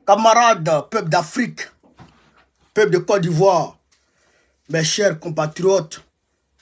Camarades, peuple d'Afrique, peuple de Côte d'Ivoire, mes chers compatriotes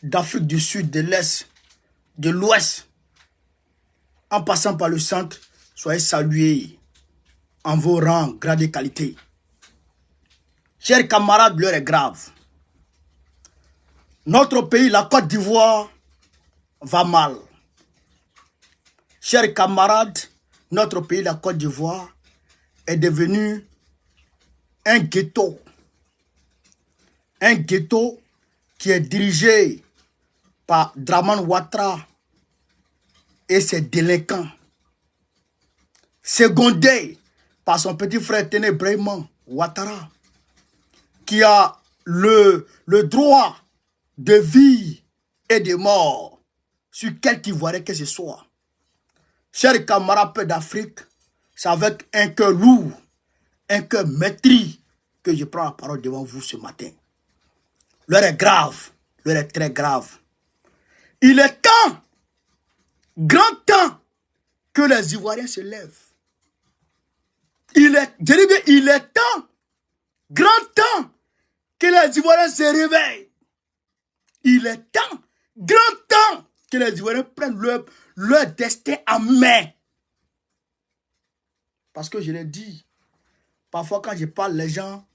d'Afrique du Sud, de l'Est, de l'Ouest, en passant par le centre, soyez salués en vos rangs, grades et qualités. Chers camarades, l'heure est grave. Notre pays, la Côte d'Ivoire, va mal. Chers camarades, notre pays, la Côte d'Ivoire, est devenu un ghetto. Un ghetto qui est dirigé par Dramane Ouattara et ses délinquants. Secondé par son petit frère Ténébraiman Ouattara, qui a le droit de vie et de mort sur quelque Ivoirien que ce soit. Chers camarades peu d'Afrique, c'est avec un cœur lourd, un cœur maîtris que je prends la parole devant vous ce matin. L'heure est grave, l'heure est très grave. Il est temps, grand temps, que les Ivoiriens se lèvent. Il est temps, grand temps, que les Ivoiriens se réveillent. Il est temps, grand temps, que les Ivoiriens prennent leur destin en main. Parce que je l'ai dit, parfois quand je parle, les gens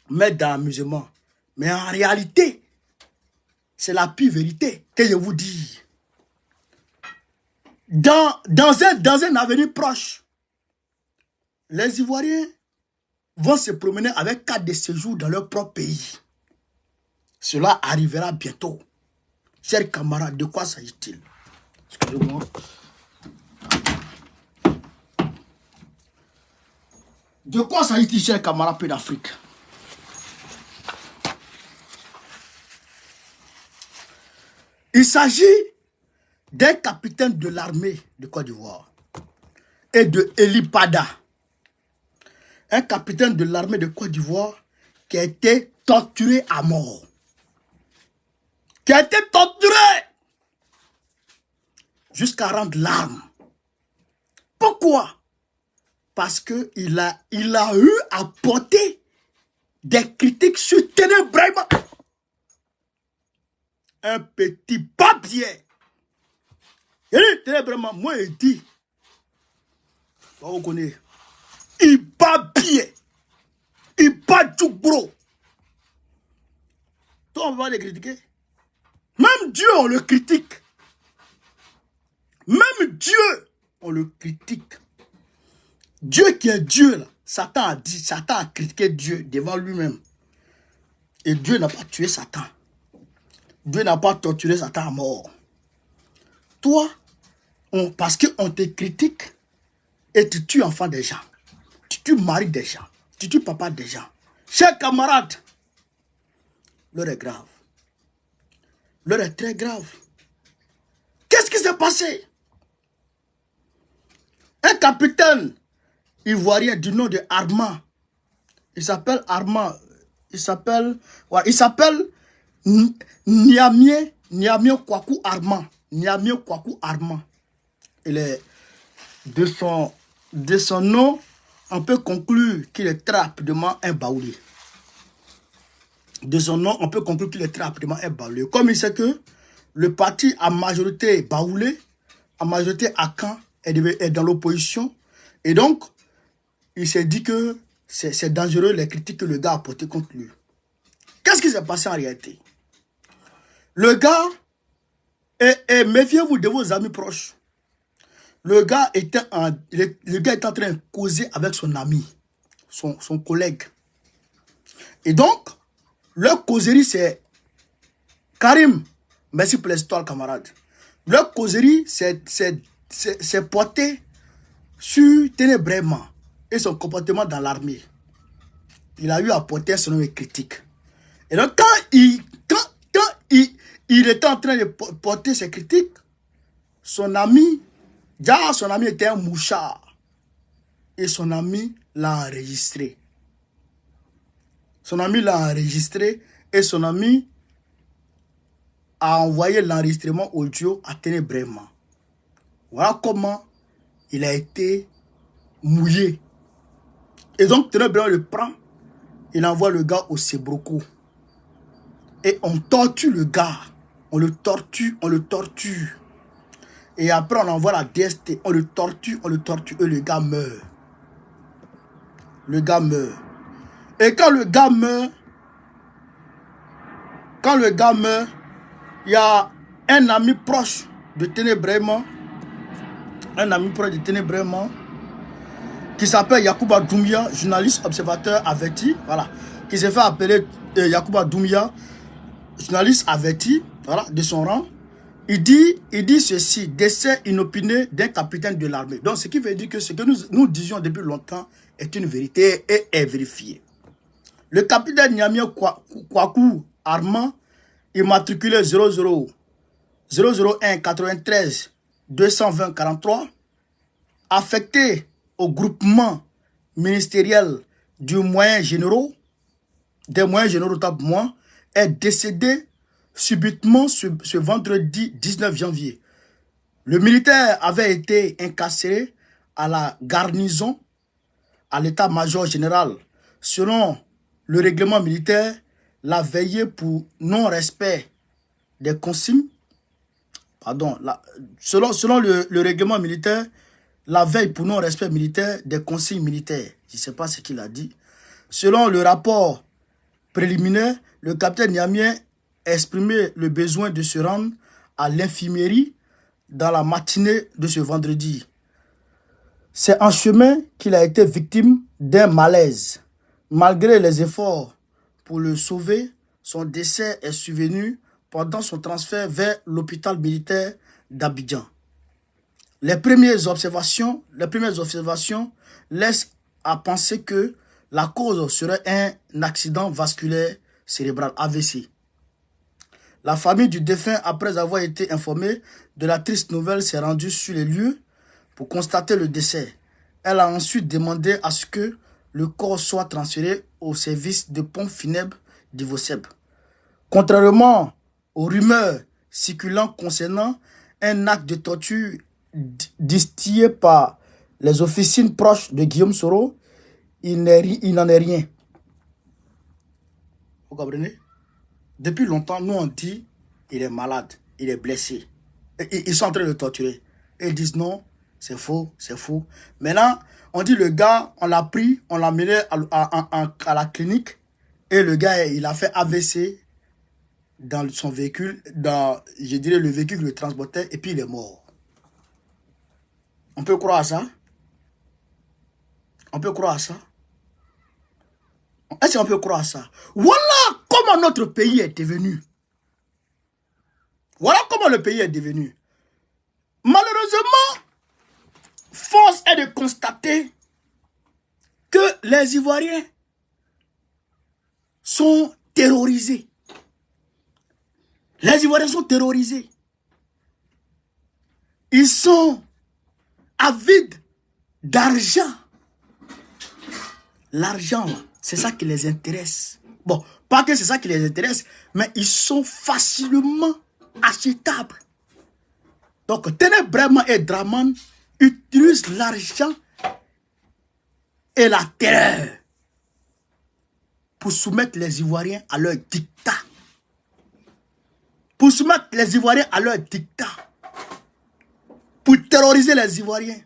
mettent dans l'amusement. Mais en réalité, c'est la pure vérité que je vous dis. Dans un avenir proche, les Ivoiriens vont se promener avec carte de séjour dans leur propre pays. Cela arrivera bientôt. Chers camarades, de quoi s'agit-il? Excusez-moi. De quoi s'agit-il, chers camarades peu d'Afrique? Il s'agit d'un capitaine de l'armée de Côte d'Ivoire et de Eli Pada. Un capitaine de l'armée de Côte d'Ivoire qui a été torturé à mort. Qui a été torturé jusqu'à rendre l'arme. Pourquoi? Parce qu'il a eu à porter des critiques sur Ténébraiman. Un petit papier. Il dit, Ténébraiman, moi il dit, vous connaissez, il papier, il pas du bro. Toi, on va les critiquer. Même Dieu, on le critique. Même Dieu, on le critique. Dieu qui est Dieu, là, Satan a critiqué Dieu devant lui-même. Et Dieu n'a pas tué Satan. Dieu n'a pas torturé Satan à mort. Toi, parce qu'on te critique et tu tues enfants des gens. Tu tues mari des gens. Tu tues papa des gens. Chers camarades, l'heure est grave. L'heure est très grave. Qu'est-ce qui s'est passé? Un capitaine ivoirien du nom de Armand. Il s'appelle Armand. Il s'appelle Niamie Kwaku Armand. Niamie Kwaku Armand. Il est de son nom, on peut conclure qu'il est très rapidement un baoulé. De son nom, on peut conclure qu'il est très rapidement un baoulé. Comme il sait que le parti à majorité baoulé, à majorité à Caen, est dans l'opposition. Et donc, il s'est dit que c'est dangereux les critiques que le gars a portées contre lui. Qu'est-ce qui s'est passé en réalité? Le gars, et méfiez-vous de vos amis proches. Le gars était en train de causer avec son ami, son collègue. Et donc, leur causerie, c'est Karim. Merci pour l'histoire, camarade. Leur causerie, c'est porté sur Ténébraiman et son comportement dans l'armée. Il a eu à porter son nom de critique. Et donc, quand il était en train de porter ses critiques, son ami était un mouchard. Et son ami l'a enregistré. Son ami l'a enregistré et son ami a envoyé l'enregistrement audio à Ténébraiman. Voilà comment il a été mouillé. Et donc, Téné Bréma le prend, il envoie le gars au Sébroco. Et on torture le gars. On le torture, on le torture. Et après, on envoie la DST, on le torture, et le gars meurt. Le gars meurt. Et quand le gars meurt, il y a un ami proche de Téné Bréma, qui s'appelle Yacouba Doumbia, journaliste observateur averti, voilà, qui s'est fait appeler Yacouba Doumbia, journaliste averti, voilà, de son rang. Il dit ceci: décès inopiné d'un capitaine de l'armée. Donc, ce qui veut dire que ce que nous disions depuis longtemps est une vérité et est vérifié. Le capitaine Niamien Kwaku Armand, immatriculé 001 93 220 43, affecté au groupement ministériel des moyens généraux top moins, est décédé subitement ce vendredi 19 janvier. Le militaire avait été incarcéré à la garnison, à l'état-major général. Selon le règlement militaire, la veillée pour non-respect des consignes, selon le règlement militaire, la veille pour non-respect militaire des consignes militaires. Je ne sais pas ce qu'il a dit. Selon le rapport préliminaire, le capitaine Niamien exprimé le besoin de se rendre à l'infirmerie dans la matinée de ce vendredi. C'est en chemin qu'il a été victime d'un malaise. Malgré les efforts pour le sauver, son décès est survenu pendant son transfert vers l'hôpital militaire d'Abidjan. Les premières observations laissent à penser que la cause serait un accident vasculaire cérébral, AVC. La famille du défunt, après avoir été informée de la triste nouvelle, s'est rendue sur les lieux pour constater le décès. Elle a ensuite demandé à ce que le corps soit transféré au service de pompes funèbres d'Ivoseb. Contrairement aux rumeurs circulant concernant un acte de torture distillé par les officines proches de Guillaume Soro, il n'en est rien. Vous comprenez? Depuis longtemps, nous on dit il est malade, il est blessé. Ils sont en train de le torturer. Et ils disent non, c'est faux, c'est faux. Maintenant, on dit le gars, on l'a pris, on l'a mené à la clinique. Et le gars, il a fait AVC dans son véhicule, je dirais le véhicule qui le transportait, et puis il est mort. On peut croire à ça? On peut croire à ça? Est-ce qu'on peut croire à ça? Voilà comment notre pays est devenu. Voilà comment le pays est devenu. Malheureusement, force est de constater que les Ivoiriens sont terrorisés. Les Ivoiriens sont terrorisés. Ils sont avides d'argent. L'argent, c'est ça qui les intéresse. Bon, pas que c'est ça qui les intéresse, mais ils sont facilement achetables. Donc, Téné Bréma et Draman utilisent l'argent et la terreur pour soumettre les Ivoiriens à leur dictat. Pour soumettre les Ivoiriens à leur dictat. Pour terroriser les Ivoiriens.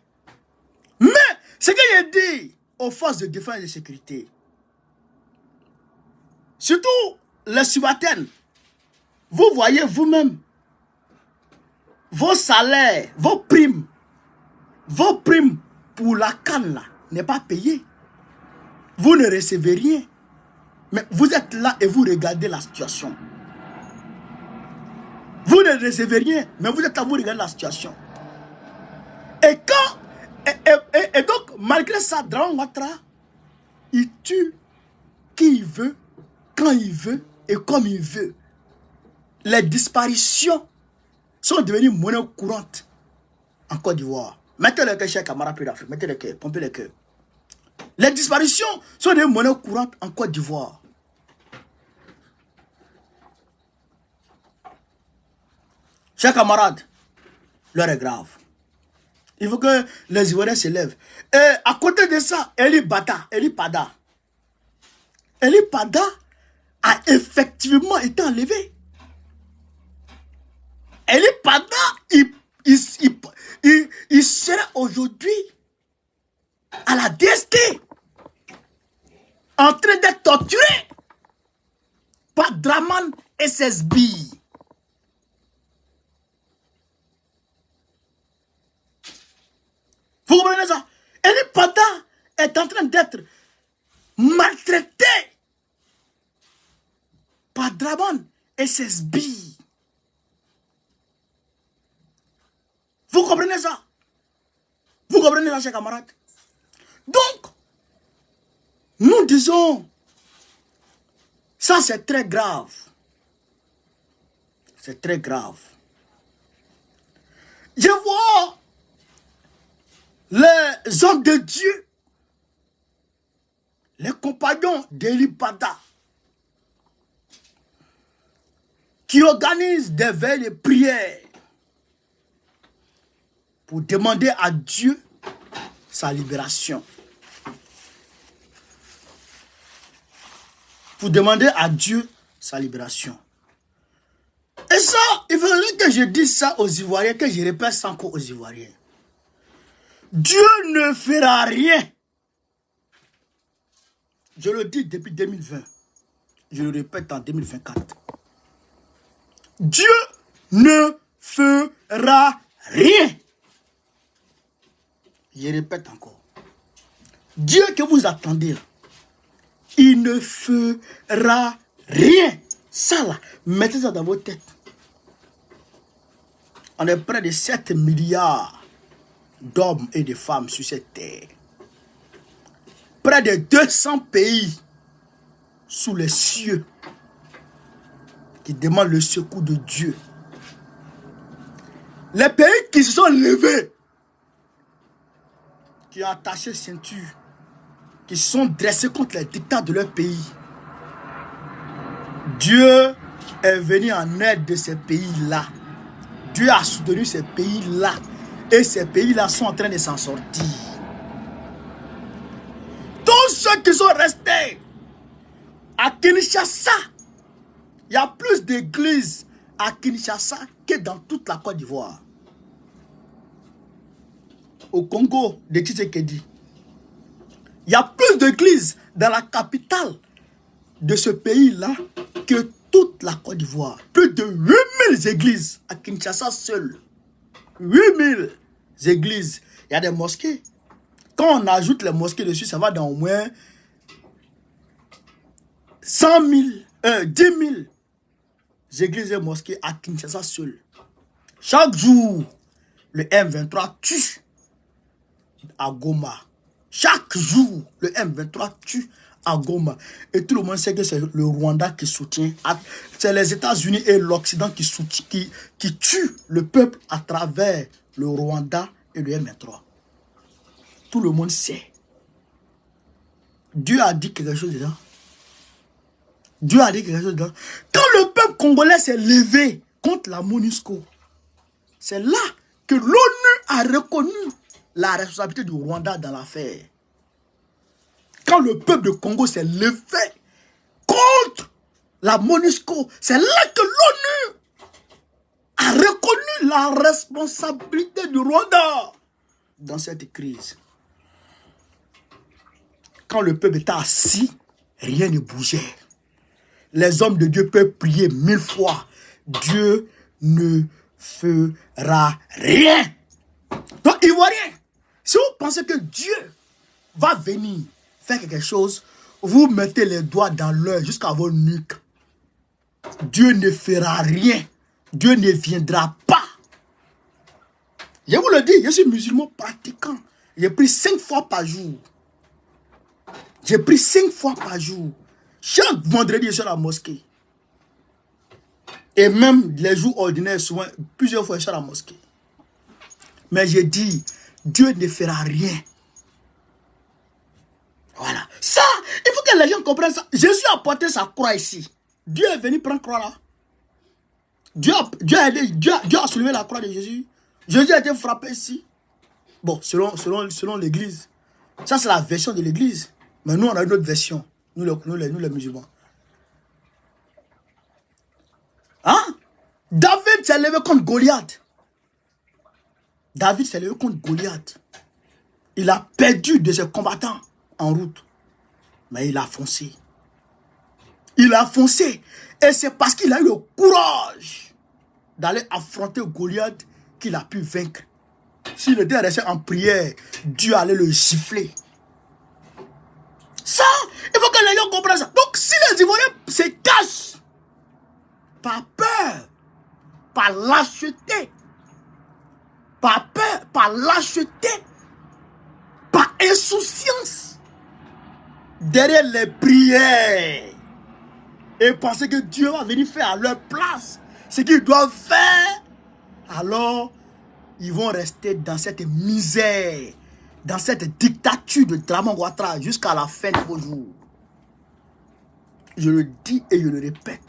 Mais, ce que j'ai dit aux forces de défense et de sécurité, surtout les subalternes, vous voyez vous-même, vos salaires, vos primes pour la canne là, n'est pas payé. Vous ne recevez rien. Mais vous êtes là et vous regardez la situation. Vous ne recevez rien, mais vous êtes là, vous regardez la situation. Et donc, malgré ça, Draman Ouattara, il tue qui il veut, quand il veut et comme il veut. Les disparitions sont devenues monnaie courante en Côte d'Ivoire. Mettez le cœur, chers camarades d'Afrique, mettez le cœur, pompez le cœur. Les disparitions sont devenues monnaie courante en Côte d'Ivoire. Chers camarades, l'heure est grave. Il faut que les Ivoiriens se lèvent. Et à côté de ça, Eli Pada a effectivement été enlevé. Eli Pada, il serait aujourd'hui à la DST, en train d'être torturé par Draman SSB. Vous comprenez ça? Eli Pada est en train d'être maltraité par Draman SSB. Vous comprenez ça? Vous comprenez ça, chers camarades? Donc, nous disons, ça c'est très grave. C'est très grave. Je vois les hommes de Dieu, les compagnons d'Eli Pada, qui organisent des veilles de prière pour demander à Dieu sa libération. Pour demander à Dieu sa libération. Et ça, il faudrait que je dise ça aux Ivoiriens, que je répète ça encore aux Ivoiriens. Dieu ne fera rien. Je le dis depuis 2020. Je le répète en 2024. Dieu ne fera rien. Je répète encore. Dieu que vous attendez là, il ne fera rien. Ça là, mettez ça dans votre tête. On est près de 7 milliards d'hommes et de femmes sur cette terre. Près de 200 pays sous les cieux qui demandent le secours de Dieu. Les pays qui se sont levés, qui ont attaché ceinture, qui se sont dressés contre les dictats de leur pays. Dieu est venu en aide de ces pays-là. Dieu a soutenu ces pays-là. Et ces pays-là sont en train de s'en sortir. Tous ceux qui sont restés à Kinshasa, il y a plus d'églises à Kinshasa que dans toute la Côte d'Ivoire. Au Congo de Tshisekedi, il y a plus d'églises dans la capitale de ce pays-là que toute la Côte d'Ivoire. Plus de 8000 églises à Kinshasa seul. 8000 églises. Il y a des mosquées. Quand on ajoute les mosquées dessus, ça va dans au moins 100 000, 10 000 églises et mosquées à Kinshasa seul. Chaque jour, le M23 tue à Goma. Chaque jour, le M23 tue à Goma. Et tout le monde sait que c'est le Rwanda qui soutient. C'est les États-Unis et l'Occident qui tuent le peuple à travers le Rwanda et le M23. Tout le monde sait. Dieu a dit quelque chose dedans. Dieu a dit quelque chose dedans. Quand le peuple congolais s'est levé contre la MONUSCO, c'est là que l'ONU a reconnu la responsabilité du Rwanda dans l'affaire. Quand le peuple de Congo s'est levé contre la MONUSCO, c'est là que l'ONU a reconnu la responsabilité du Rwanda dans cette crise. Quand le peuple était assis, rien ne bougeait. Les hommes de Dieu peuvent prier 1000 fois. Dieu ne fera rien. Donc, Ivoiriens, si vous pensez que Dieu va venir faire quelque chose, vous mettez les doigts dans l'œil jusqu'à vos nuques. Dieu ne fera rien. Dieu ne viendra pas. Je vous le dis, je suis musulman pratiquant. J'ai pris 5 fois par jour. J'ai pris 5 fois par jour. Chaque vendredi, je suis à la mosquée. Et même les jours ordinaires, souvent, plusieurs fois, je suis à la mosquée. Mais j'ai dit, Dieu ne fera rien. Voilà. Ça, il faut que les gens comprennent ça. Jésus a porté sa croix ici. Dieu est venu prendre croix là. Dieu a soulevé la croix de Jésus. Jésus a été frappé ici. Bon, selon l'église. Ça, c'est la version de l'église. Mais nous, on a une autre version. Nous, les musulmans. Hein? David s'est levé contre Goliath. David s'est levé contre Goliath. Il a perdu de ses combattants en route. Mais il a foncé. Il a foncé. Et c'est parce qu'il a eu le courage d'aller affronter Goliath qu'il a pu vaincre. S'il était resté en prière, Dieu allait le gifler. Ça, il faut que les gens comprennent ça. Donc, si les Ivoiriens se cachent par peur, par lâcheté, par peur, par lâcheté, par insouciance, derrière les prières, et penser que Dieu va venir faire à leur place ce qu'ils doivent faire, alors ils vont rester dans cette misère, dans cette dictature de Dramane Ouattara jusqu'à la fin de vos jours. Je le dis et je le répète.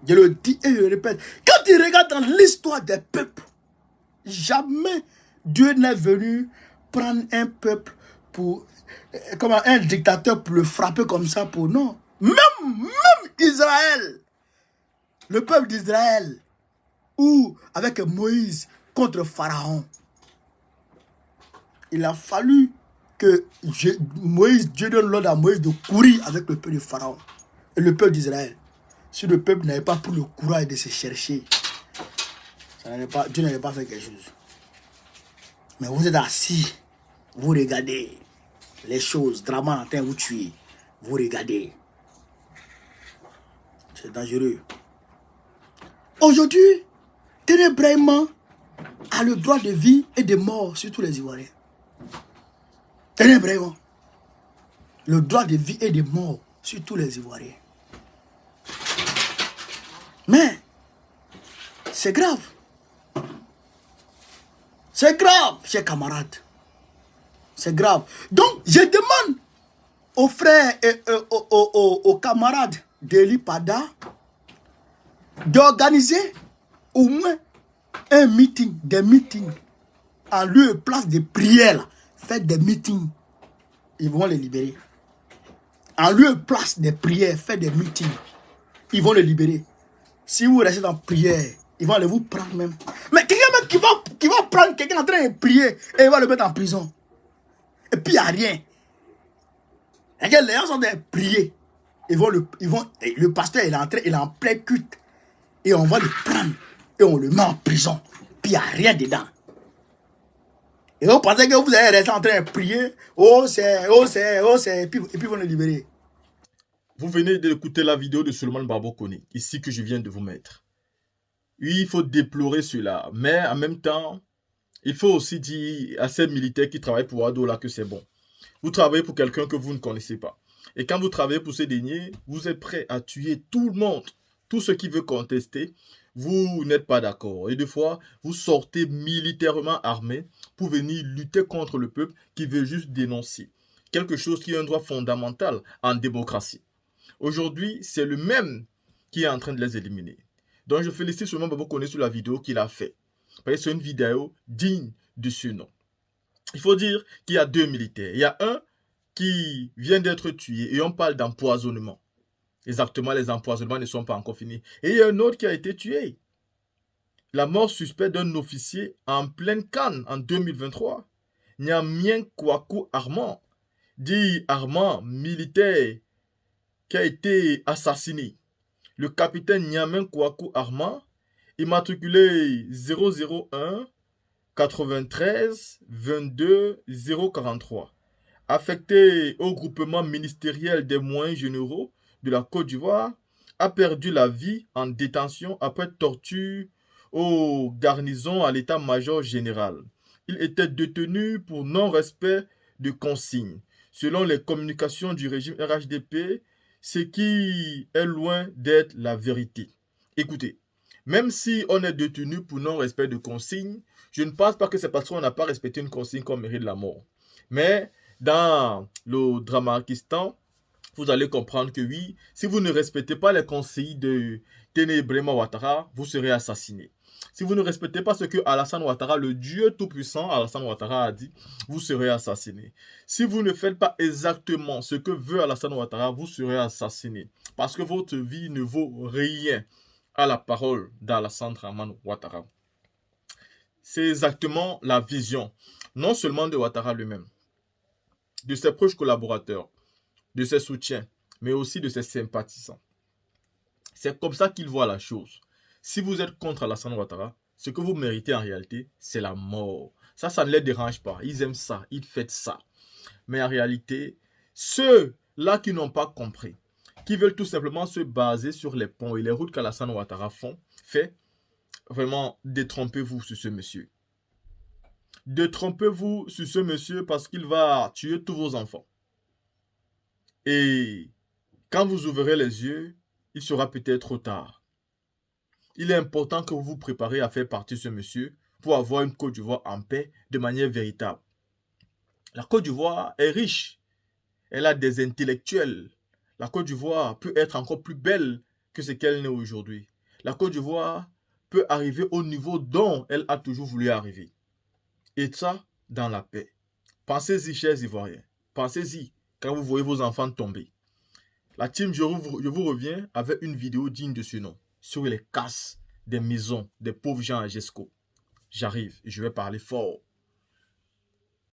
Je le dis et je le répète. Quand tu regardes dans l'histoire des peuples, jamais Dieu n'est venu prendre un peuple pour, comme un dictateur pour le frapper comme ça pour non. Même Israël, le peuple d'Israël, ou avec Moïse contre Pharaon, il a fallu que Dieu donne l'ordre à Moïse de courir avec le peuple de Pharaon et le peuple d'Israël. Si le peuple n'avait pas pris le courage de se chercher, Dieu n'avait pas fait quelque chose. Mais vous êtes assis, vous regardez les choses, Dramane en train de vous tuer, vous regardez. C'est dangereux. Aujourd'hui, Ténébraiement a le droit de vie et de mort sur tous les Ivoiriens. Ténébraiement. Le droit de vie et de mort sur tous les Ivoiriens. Mais, c'est grave. C'est grave, chers camarades. C'est grave. Donc, je demande aux frères et aux camarades de l'IPADA d'organiser au moins un meeting, des meetings, en lieu et place de prière. Faites des meetings. Ils vont les libérer. En lieu et place des prières, faites des meetings. Ils vont les libérer. Si vous restez dans prière, ils vont aller vous prendre même. Mais quelqu'un qui va prendre quelqu'un en train de prier et il va le mettre en prison. Et puis il n'y a rien. Les gens sont en train de prier. Le pasteur il est entré, il est en plein culte. Et on va le prendre et on le met en prison. Puis il n'y a rien dedans. Et vous pensez que vous allez rester en train de prier. Et puis ils vont le libérer. Vous venez d'écouter la vidéo de Souleymane Babo Koné, ici que je viens de vous mettre. Oui, il faut déplorer cela, mais en même temps, il faut aussi dire à ces militaires qui travaillent pour Adola que c'est bon. Vous travaillez pour quelqu'un que vous ne connaissez pas. Et quand vous travaillez pour ces derniers, vous êtes prêt à tuer tout le monde. Tout ce qui veut contester, vous n'êtes pas d'accord. Et des fois, vous sortez militairement armé pour venir lutter contre le peuple qui veut juste dénoncer. Quelque chose qui est un droit fondamental en démocratie. Aujourd'hui, c'est le même qui est en train de les éliminer. Donc, je félicite Souleymane Babo Koné sur la vidéo qu'il a fait. Parce que c'est une vidéo digne de ce nom. Il faut dire qu'il y a deux militaires. Il y a un qui vient d'être tué et on parle d'empoisonnement. Exactement, les empoisonnements ne sont pas encore finis. Et il y a un autre qui a été tué. La mort suspecte d'un officier en pleine Cannes en 2023. Nyamien Kouakou Armand, dit Armand, militaire, qui a été assassiné. Le capitaine Nyamien Kouakou Armand, immatriculé 001 93 22 043, affecté au groupement ministériel des moyens généraux de la Côte d'Ivoire, a perdu la vie en détention après torture aux garnisons à l'état-major général. Il était détenu pour non-respect de consignes. Selon les communications du régime RHDP, ce qui est loin d'être la vérité. Écoutez, même si on est détenu pour non-respect de consignes, je ne pense pas que c'est parce qu'on n'a pas respecté une consigne qu'on mérite la mort. Mais dans le Dramakistan, vous allez comprendre que oui, si vous ne respectez pas les consignes Téné Ibrahima Ouattara, vous serez assassiné. Si vous ne respectez pas ce que Alassane Ouattara, le Dieu tout-puissant, Alassane Ouattara a dit, vous serez assassiné. Si vous ne faites pas exactement ce que veut Alassane Ouattara, vous serez assassiné. Parce que votre vie ne vaut rien à la parole d'Alassane Dramane Ouattara. C'est exactement la vision, non seulement de Ouattara lui-même, de ses proches collaborateurs, de ses soutiens, mais aussi de ses sympathisants. C'est comme ça qu'il voit la chose. Si vous êtes contre Alassane Ouattara, ce que vous méritez en réalité, c'est la mort. Ça ne les dérange pas. Ils aiment ça, ils fêtent ça. Mais en réalité, ceux-là qui n'ont pas compris, qui veulent tout simplement se baser sur les ponts et les routes qu'Alassane Ouattara fait, vraiment, détrompez-vous sur ce monsieur. Détrompez-vous sur ce monsieur parce qu'il va tuer tous vos enfants. Et quand vous ouvrirez les yeux, il sera peut-être trop tard. Il est important que vous vous préparez à faire partie de ce monsieur pour avoir une Côte d'Ivoire en paix de manière véritable. La Côte d'Ivoire est riche. Elle a des intellectuels. La Côte d'Ivoire peut être encore plus belle que ce qu'elle n'est aujourd'hui. La Côte d'Ivoire peut arriver au niveau dont elle a toujours voulu arriver. Et ça, dans la paix. Pensez-y, chers Ivoiriens. Pensez-y quand vous voyez vos enfants tomber. La team, je vous reviens avec une vidéo digne de ce nom sur les casses des maisons des pauvres gens à Gesco. J'arrive et je vais parler fort.